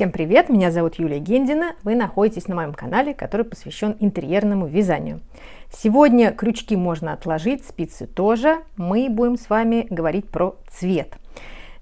Всем привет, меня зовут Юлия Гендина, вы находитесь на моем канале, который посвящен интерьерному вязанию. Сегодня крючки можно отложить, спицы тоже, мы будем с вами говорить про цвет.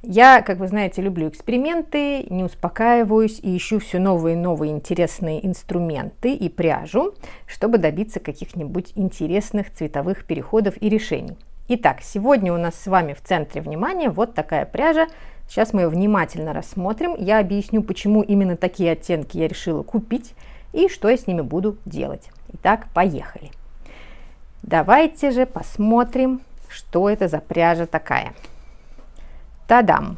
Я, как вы знаете, люблю эксперименты, не успокаиваюсь и ищу все новые и новые интересные инструменты и пряжу, чтобы добиться каких-нибудь интересных цветовых переходов и решений. Итак, сегодня у нас с вами в центре внимания вот такая пряжа. Сейчас мы ее внимательно рассмотрим. Я объясню, почему именно такие оттенки я решила купить и что я с ними буду делать. Итак, поехали. Давайте же посмотрим, что это за пряжа такая. Та-дам!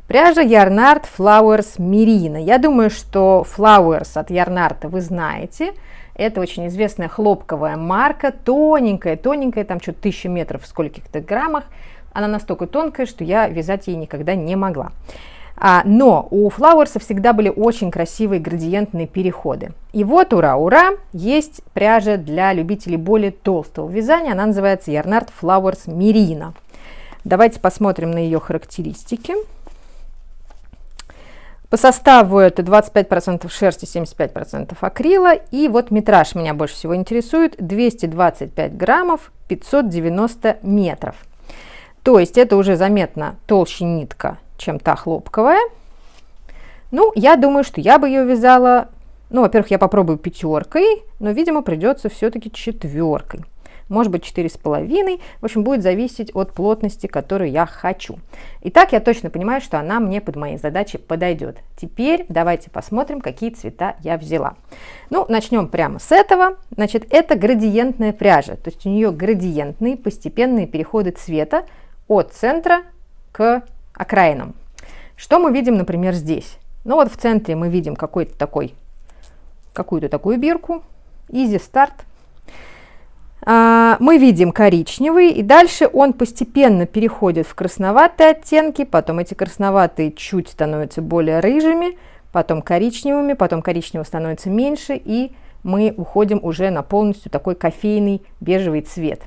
Пряжа Yarn Art Flowers Merino. Я думаю, что Flowers от Yarn Art вы знаете. Это очень известная хлопковая марка, тоненькая, там что-то 1000 метров в скольких-то граммах. Она настолько тонкая, что я вязать ей никогда не могла. Но у Flowers всегда были очень красивые градиентные переходы. И вот, ура, есть пряжа для любителей более толстого вязания. Она называется Yarn Art Flowers Merino. Давайте посмотрим на ее характеристики. По составу это 25% шерсти, 75% акрила. И вот метраж меня больше всего интересует. 225 граммов, 590 метров. То есть это уже заметно толще нитка, чем та хлопковая. Ну, я думаю, что я бы ее вязала, во-первых, я попробую 5, но, видимо, придется все-таки 4. Может быть, 4,5. В общем, будет зависеть от плотности, которую я хочу. Итак, я точно понимаю, что она мне под мои задачи подойдет. Теперь давайте посмотрим, какие цвета я взяла. Начнем прямо с этого. Значит, это градиентная пряжа. То есть у нее градиентные постепенные переходы цвета от центра к окраинам. Что мы видим, например, здесь? Вот в центре мы видим какую-то такую бирку. Easy Start. Мы видим коричневый, и дальше он постепенно переходит в красноватые оттенки, потом эти красноватые чуть становятся более рыжими, потом коричневыми, потом коричневого становится меньше, и мы уходим уже на полностью такой кофейный бежевый цвет.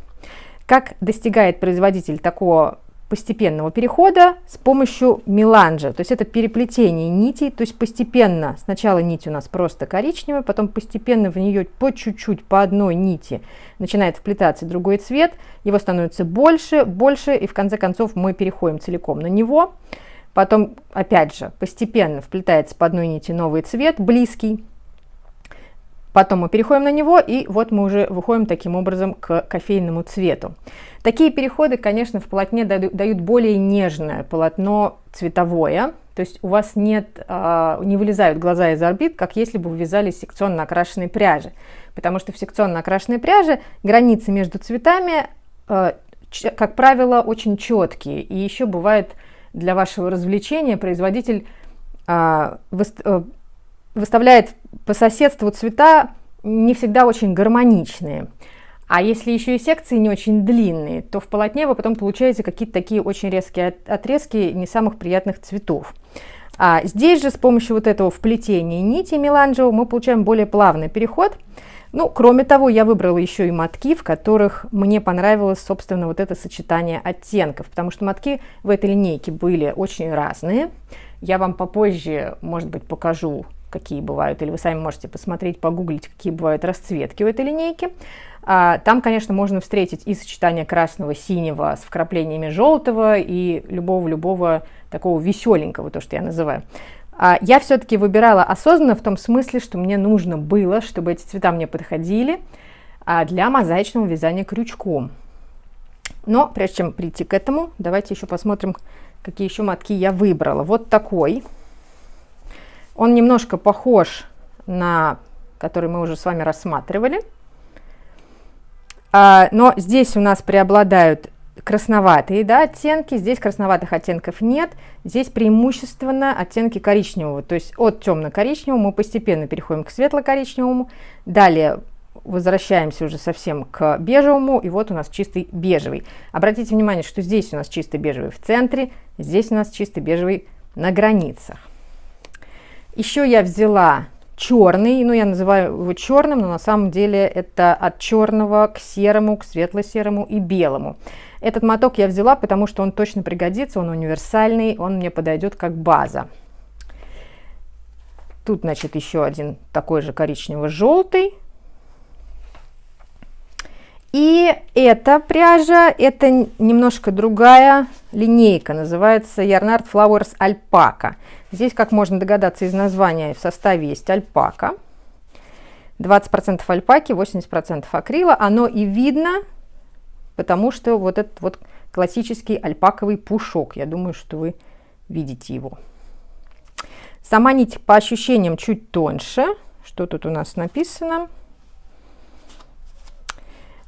Как достигает производитель такого постепенного перехода? С помощью меланжа, то есть это переплетение нитей, то есть постепенно, сначала нить у нас просто коричневая, потом постепенно в нее по чуть-чуть, по одной нити начинает вплетаться другой цвет, его становится больше, и в конце концов мы переходим целиком на него. Потом, опять же, постепенно вплетается по одной нити новый цвет, близкий. Потом мы переходим на него, и вот мы уже выходим таким образом к кофейному цвету. Такие переходы, конечно, в полотне дают более нежное полотно цветовое, то есть у вас не вылезают глаза из орбит, как если бы вы вязали из секционно окрашенной пряжи. Потому что в секционно окрашенной пряже границы между цветами, как правило, очень четкие. И еще бывает для вашего развлечения производитель выставляет по соседству цвета не всегда очень гармоничные. А если еще и секции не очень длинные, то в полотне вы потом получаете какие-то такие очень резкие отрезки не самых приятных цветов. А здесь же с помощью вот этого вплетения нити меланжевого мы получаем более плавный переход. Кроме того, я выбрала еще и мотки, в которых мне понравилось, собственно, вот это сочетание оттенков, потому что мотки в этой линейке были очень разные. Я вам попозже, может быть, покажу, какие бывают, или вы сами можете посмотреть, погуглить, какие бывают расцветки у этой линейки. Там, конечно, можно встретить и сочетание красного, синего с вкраплениями желтого и любого такого веселенького, то, что я называю. Я все-таки выбирала осознанно в том смысле, что мне нужно было, чтобы эти цвета мне подходили для мозаичного вязания крючком. Но прежде чем прийти к этому, давайте еще посмотрим, какие еще мотки я выбрала. Вот такой. Он немножко похож на который мы уже с вами рассматривали. Но здесь у нас преобладают красноватые оттенки. Здесь красноватых оттенков нет. Здесь преимущественно оттенки коричневого. То есть от темно-коричневого мы постепенно переходим к светло-коричневому. Далее возвращаемся уже совсем к бежевому. И вот у нас чистый бежевый. Обратите внимание, что здесь у нас чистый бежевый в центре. Здесь у нас чистый бежевый на границах. Еще я взяла черный, я называю его черным, но на самом деле это от черного к серому, к светло-серому и белому. Этот моток я взяла, потому что он точно пригодится, он универсальный, он мне подойдет как база. Тут, значит, еще один такой же коричнево-желтый. И эта пряжа, это немножко другая линейка, называется Yarnart Flowers Alpaca. Здесь, как можно догадаться из названия, в составе есть альпака. 20% альпаки, 80% акрила. Оно и видно, потому что вот этот вот классический альпаковый пушок. Я думаю, что вы видите его. Сама нить по ощущениям чуть тоньше. Что тут у нас написано?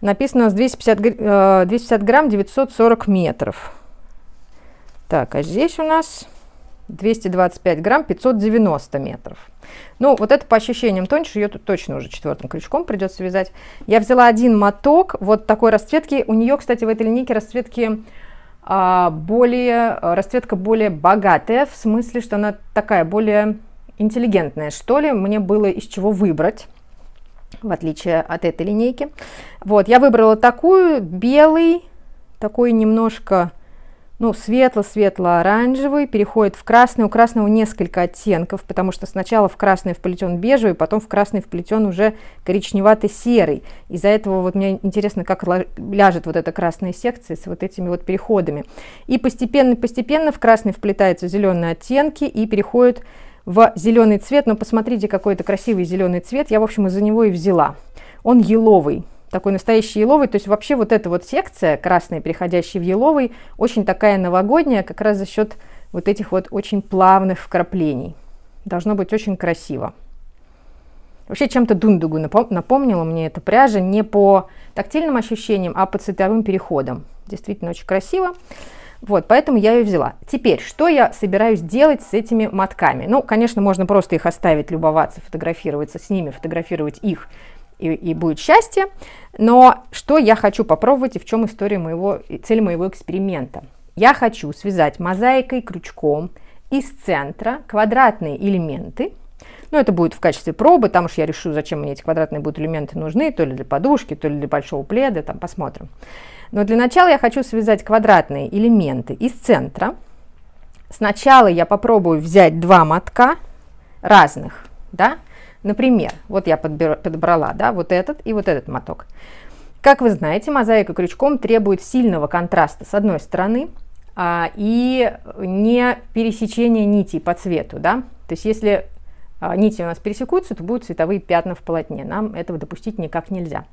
Написано у нас 250 грамм, 940 метров. Так, а здесь у нас 225 грамм, 590 метров. Ну, вот это по ощущениям тоньше, ее тут точно уже 4-м крючком придется вязать. Я взяла один моток вот такой расцветки. У нее, кстати, в этой линейке расцветка более богатая, в смысле, что она такая более интеллигентная, что ли. Мне было из чего выбрать, в отличие от этой линейки. Вот, я выбрала такую, белый, такой немножко, ну, светло-светло-оранжевый, переходит в красный. У красного несколько оттенков, потому что сначала в красный вплетен бежевый, потом в красный вплетен уже коричневатый-серый. Из-за этого вот мне интересно, как ляжет вот эта красная секция с вот этими вот переходами. И постепенно в красный вплетаются зеленые оттенки и переходит в зеленый цвет. Но посмотрите, какой это красивый зеленый цвет. Я, в общем, из-за него и взяла. Он еловый. Такой настоящий еловый, то есть вообще вот эта вот секция, красная, переходящая в еловый, очень такая новогодняя, как раз за счет вот этих вот очень плавных вкраплений. Должно быть очень красиво. Вообще чем-то дундугу напомнила мне эта пряжа, не по тактильным ощущениям, а по цветовым переходам. Действительно очень красиво. Вот, поэтому я ее взяла. Теперь, что я собираюсь делать с этими мотками? Ну, конечно, можно просто их оставить, любоваться, фотографироваться с ними, фотографировать их, и будет счастье. Но что я хочу попробовать и в чем цель моего эксперимента? Я хочу связать мозаикой крючком из центра квадратные элементы. Ну, это будет в качестве пробы, там уж я решу, зачем мне эти квадратные будут элементы нужны, то ли для подушки, то ли для большого пледа, там посмотрим. Но для начала я хочу связать квадратные элементы из центра. Сначала я попробую взять два мотка разных, да. Например, вот я подобрала, да, вот этот и вот этот моток. Как вы знаете, мозаика крючком требует сильного контраста с одной стороны и не пересечения нитей по цвету, да. То есть если нити у нас пересекутся, то будут цветовые пятна в полотне. Нам этого допустить никак нельзя.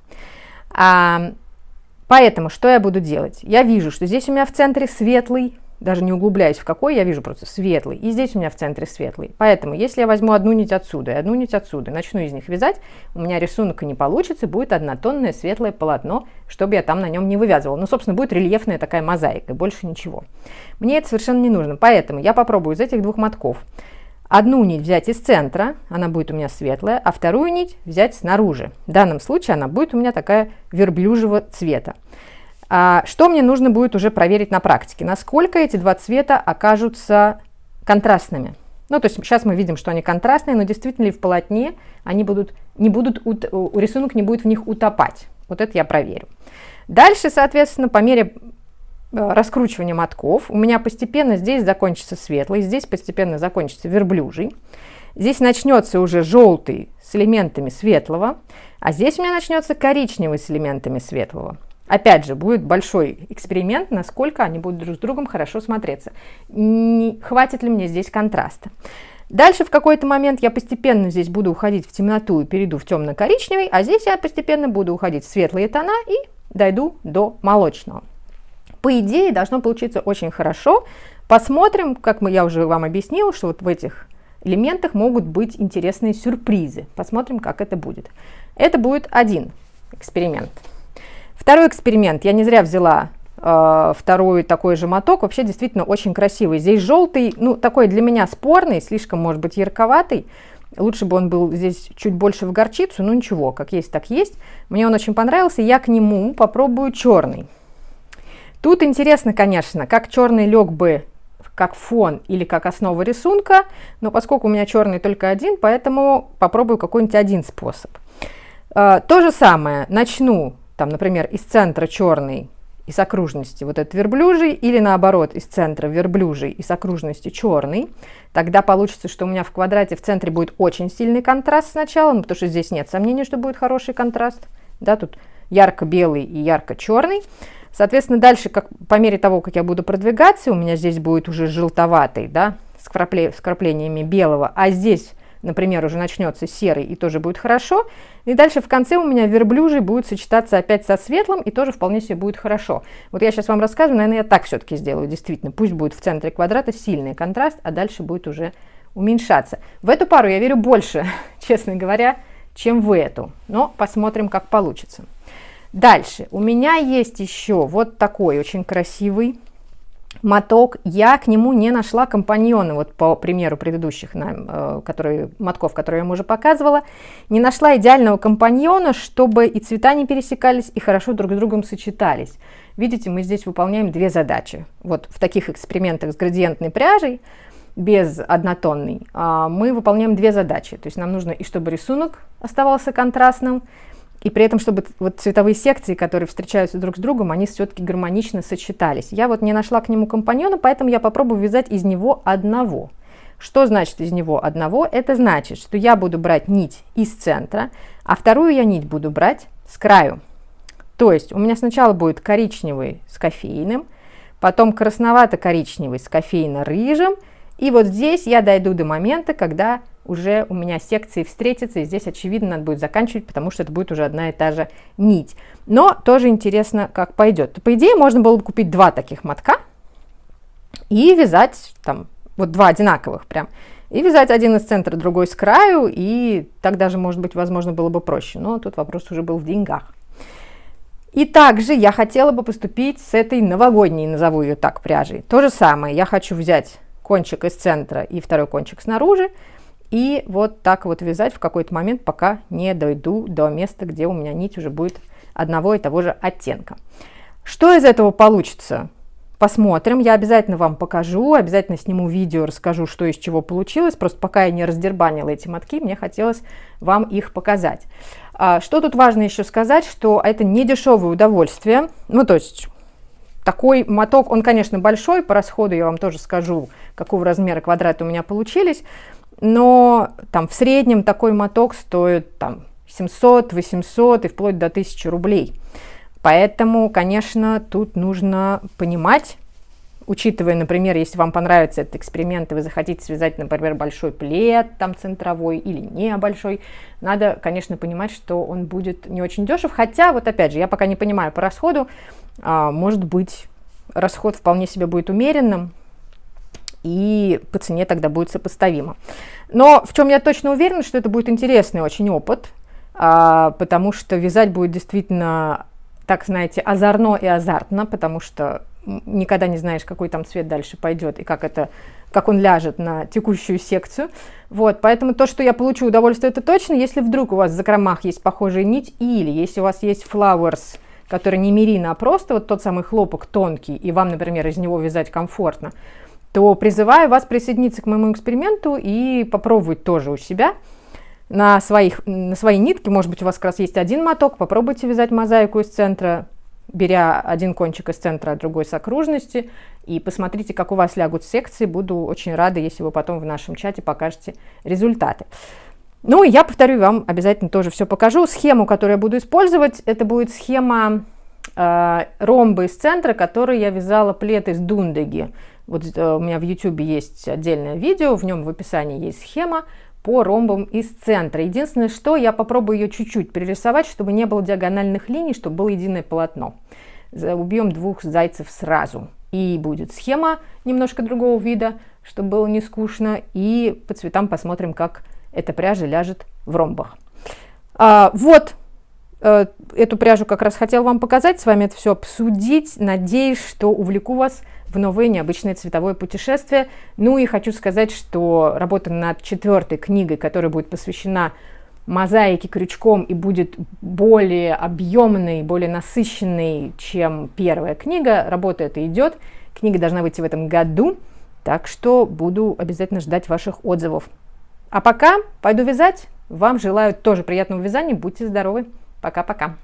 Поэтому что я буду делать? Я вижу, что здесь у меня в центре светлый, даже не углубляясь в какой, я вижу просто светлый, и здесь у меня в центре светлый. Поэтому, если я возьму одну нить отсюда и одну нить отсюда, начну из них вязать, у меня рисунок и не получится, будет однотонное светлое полотно, чтобы я там на нем не вывязывала. Ну, собственно, будет рельефная такая мозаика, больше ничего. Мне это совершенно не нужно, поэтому я попробую из этих двух мотков одну нить взять из центра, она будет у меня светлая, а вторую нить взять снаружи. В данном случае она будет у меня такая верблюжьего цвета. Что мне нужно будет уже проверить на практике? Насколько эти два цвета окажутся контрастными. Ну, то есть сейчас мы видим, что они контрастные, но действительно ли в полотне они рисунок не будет в них утопать. Вот это я проверю. Дальше, соответственно, по мере раскручивания мотков у меня постепенно здесь закончится светлый, здесь постепенно закончится верблюжий. Здесь начнется уже желтый с элементами светлого, а здесь у меня начнется коричневый с элементами светлого. Опять же, будет большой эксперимент, насколько они будут друг с другом хорошо смотреться. Хватит ли мне здесь контраста. Дальше в какой-то момент я постепенно здесь буду уходить в темноту и перейду в темно-коричневый, а здесь я постепенно буду уходить в светлые тона и дойду до молочного. По идее, должно получиться очень хорошо. Посмотрим, как я уже вам объяснила, что вот в этих элементах могут быть интересные сюрпризы. Посмотрим, как это будет. Это будет один эксперимент. Второй эксперимент. Я не зря взяла второй такой же моток. Вообще действительно очень красивый. Здесь желтый, ну такой для меня спорный, слишком может быть ярковатый. Лучше бы он был здесь чуть больше в горчицу, но ничего, как есть, так есть. Мне он очень понравился. Я к нему попробую черный. Тут интересно, конечно, как черный лег бы как фон или как основа рисунка, но поскольку у меня черный только один, поэтому попробую какой-нибудь один способ. То же самое, начну, там, например, из центра черный и с окружности вот этот верблюжий, или наоборот из центра верблюжий и с окружности черный, тогда получится, что у меня в квадрате в центре будет очень сильный контраст сначала, потому что здесь нет сомнений, что будет хороший контраст, да, тут ярко-белый и ярко-черный. Соответственно, дальше, по мере того, как я буду продвигаться, у меня здесь будет уже желтоватый, да, с вкраплениями белого, а здесь, например, уже начнется серый и тоже будет хорошо. И дальше в конце у меня верблюжий будет сочетаться опять со светлым и тоже вполне себе будет хорошо. Вот я сейчас вам рассказываю, наверное, я так все-таки сделаю, действительно. Пусть будет в центре квадрата сильный контраст, а дальше будет уже уменьшаться. В эту пару я верю больше, честно говоря, чем в эту. Но посмотрим, как получится. Дальше. У меня есть еще вот такой очень красивый моток. Я к нему не нашла компаньона, вот по примеру предыдущих мотков, которые я вам уже показывала. Не нашла идеального компаньона, чтобы и цвета не пересекались, и хорошо друг с другом сочетались. Видите, мы здесь выполняем две задачи. Вот в таких экспериментах с градиентной пряжей, без однотонной, мы выполняем две задачи. То есть нам нужно и чтобы рисунок оставался контрастным, и при этом, чтобы вот цветовые секции, которые встречаются друг с другом, они все-таки гармонично сочетались. Я вот не нашла к нему компаньона, поэтому я попробую вязать из него одного. Что значит из него одного? Это значит, что я буду брать нить из центра, а вторую я нить буду брать с краю. То есть у меня сначала будет коричневый с кофейным, потом красновато-коричневый с кофейно-рыжим, и вот здесь я дойду до момента, когда уже у меня секции встретятся, и здесь, очевидно, надо будет заканчивать, потому что это будет уже одна и та же нить. Но тоже интересно, как пойдет. По идее, можно было бы купить два таких мотка и вязать там вот два одинаковых прям. И вязать один из центра, другой с краю, и так даже, может быть, возможно, было бы проще. Но тут вопрос уже был в деньгах. И также я хотела бы поступить с этой новогодней, назову ее так, пряжей. То же самое, я хочу взять кончик из центра и второй кончик снаружи, и вот так вот вязать в какой-то момент, пока не дойду до места, где у меня нить уже будет одного и того же оттенка. Что из этого получится? Посмотрим. Я обязательно вам покажу, обязательно сниму видео, расскажу, что из чего получилось. Просто пока я не раздербанила эти мотки, мне хотелось вам их показать. Что тут важно еще сказать, что это не дешевое удовольствие. Ну, то есть такой моток, он, конечно, большой, по расходу я вам тоже скажу, какого размера квадраты у меня получились. Но там в среднем такой моток стоит там 700, 800 и вплоть до 1000 рублей. Поэтому, конечно, тут нужно понимать, учитывая, например, если вам понравится этот эксперимент, и вы захотите связать, например, большой плед там центровой или не большой, надо, конечно, понимать, что он будет не очень дешев. Хотя, вот опять же, я пока не понимаю по расходу, может быть, расход вполне себе будет умеренным, и по цене тогда будет сопоставимо. Но в чем я точно уверена, что это будет интересный очень опыт, потому что вязать будет действительно, так знаете, озорно и азартно, потому что никогда не знаешь, какой там цвет дальше пойдет и как он ляжет на текущую секцию. Вот, поэтому то, что я получу удовольствие, это точно. Если вдруг у вас в закромах есть похожая нить, или если у вас есть flowers, который не мерина, а просто вот тот самый хлопок тонкий, и вам, например, из него вязать комфортно, то призываю вас присоединиться к моему эксперименту и попробовать тоже у себя на свои нитки. Может быть, у вас как раз есть один моток, попробуйте вязать мозаику из центра, беря один кончик из центра, а другой с окружности, и посмотрите, как у вас лягут секции. Буду очень рада, если вы потом в нашем чате покажете результаты. Ну, и я повторю, вам обязательно тоже все покажу. Схему, которую я буду использовать, это будет схема ромба из центра, который я вязала плед из дундеги. Вот у меня в YouTube есть отдельное видео, в нем в описании есть схема по ромбам из центра. Единственное, что я попробую ее чуть-чуть перерисовать, чтобы не было диагональных линий, чтобы было единое полотно. Убьем двух зайцев сразу. И будет схема немножко другого вида, чтобы было не скучно. И по цветам посмотрим, как эта пряжа ляжет в ромбах. Вот. Эту пряжу как раз хотела вам показать, с вами это все обсудить. Надеюсь, что увлеку вас в новое необычное цветовое путешествие. Ну и хочу сказать, что работа над 4-й книгой, которая будет посвящена мозаике крючком и будет более объемной, более насыщенной, чем первая книга. Работа эта идет. Книга должна выйти в этом году, так что буду обязательно ждать ваших отзывов. А пока пойду вязать. Вам желаю тоже приятного вязания. Будьте здоровы. Пока-пока.